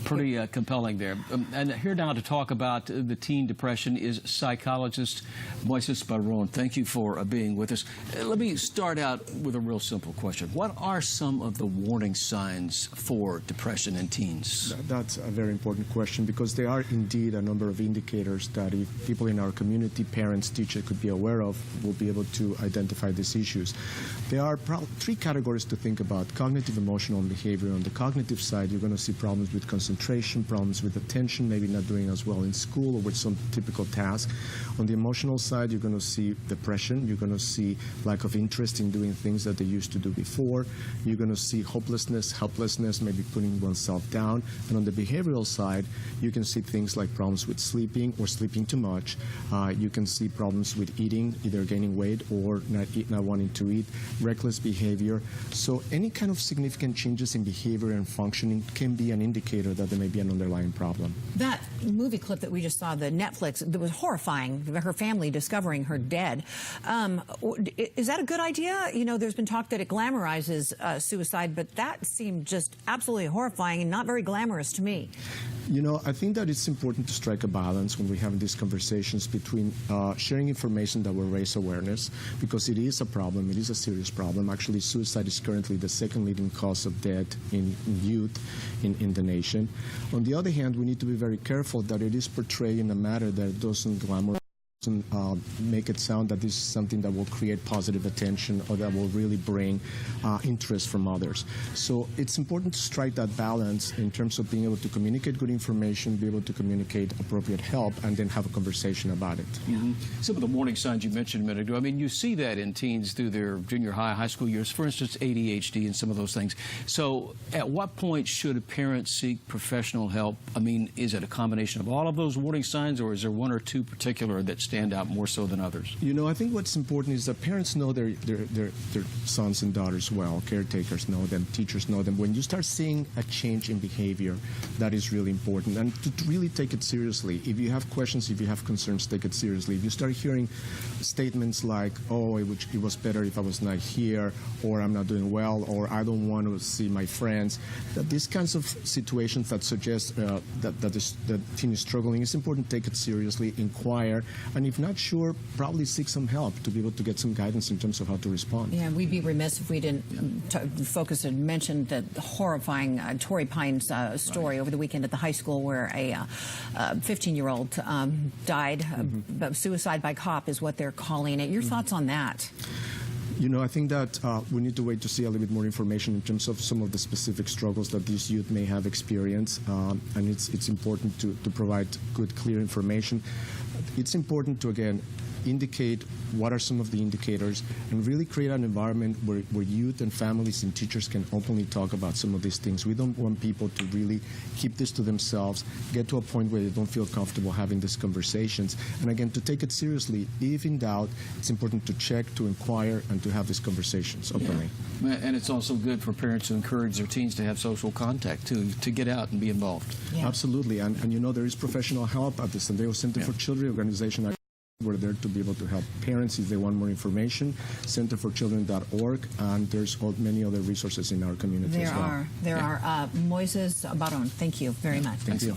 Pretty compelling there. And here now to talk about the teen depression is psychologist Moises Barron. Thank you for being with us. Let me start out with a real simple question. What are some of the warning signs for depression in teens? That's a very important question, because there are indeed a number of indicators that if people in our community, parents, teachers could be aware of, will be able to identify these issues. There are three categories to think about: cognitive, emotional, and behavior. On the cognitive side, you're going to see problems with concentration, problems with attention, maybe not doing as well in school or with some typical task. On the emotional side, you're going to see depression. You're going to see lack of interest in doing things that they used to do before. You're going to see hopelessness, helplessness, maybe putting oneself down. And on the behavioral side, you can see things like problems with sleeping or sleeping too much. You can see problems with eating, either gaining weight or not wanting to eat, reckless behavior. So any kind of significant changes in behavior and functioning can be an indicator that there may be an underlying problem. That movie clip that we just saw, the Netflix, that was horrifying, her family discovering her dead. Is that a good idea? You know, there's been talk that it glamorizes suicide, but that seemed just absolutely horrifying and not very glamorous to me. You know, I think that it's important to strike a balance when we have these conversations between sharing information that will raise awareness, because it is a problem, it is a serious problem. Actually, suicide is currently the second leading cause of death in youth in the nation. On the other hand, we need to be very careful that it is portrayed in a manner that doesn't glamorize make it sound that this is something that will create positive attention or that will really bring interest from others. So it's important to strike that balance in terms of being able to communicate good information, be able to communicate appropriate help, and then have a conversation about it. Mm-hmm. Some of the warning signs you mentioned a minute ago, I mean, you see that in teens through their junior high school years, for instance, ADHD and some of those things. So at what point should a parent seek professional help? I mean, is it a combination of all of those warning signs, or is there one or two particular that stand out more so than others? You know, I think what's important is that parents know their sons and daughters well, caretakers know them, teachers know them. When you start seeing a change in behavior, that is really important, and to really take it seriously. If you have questions, if you have concerns, take it seriously. If you start hearing statements like, oh, it was better if I was not here, or I'm not doing well, or I don't want to see my friends, that these kinds of situations that suggest that the teen is struggling, it's important to take it seriously, inquire, and if not sure, probably seek some help to be able to get some guidance in terms of how to respond. Yeah, we'd be remiss if we didn't focus and mention the horrifying Torrey Pines story over the weekend at the high school, where a 15-year-old died. Suicide by cop is what they're calling it. Your thoughts on that? You know, I think that we need to wait to see a little bit more information in terms of some of the specific struggles that these youth may have experienced, and it's important to provide good, clear information. It's important to, again, indicate what are some of the indicators and really create an environment where youth and families and teachers can openly talk about some of these things. We don't want people to really keep this to themselves, get to a point where they don't feel comfortable having these conversations. And again, to take it seriously, if in doubt, it's important to check, to inquire, and to have these conversations openly. Yeah. And it's also good for parents to encourage their teens to have social contact, to get out and be involved. Yeah. Absolutely. And you know, there is professional help at the San Diego Center for Children organization. We're there to be able to help parents if they want more information, centerforchildren.org, and there's many other resources in our community as well. There are. Moises Barron, thank you very much. Thank you.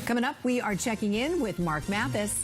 Coming up, we are checking in with Mark Mathis.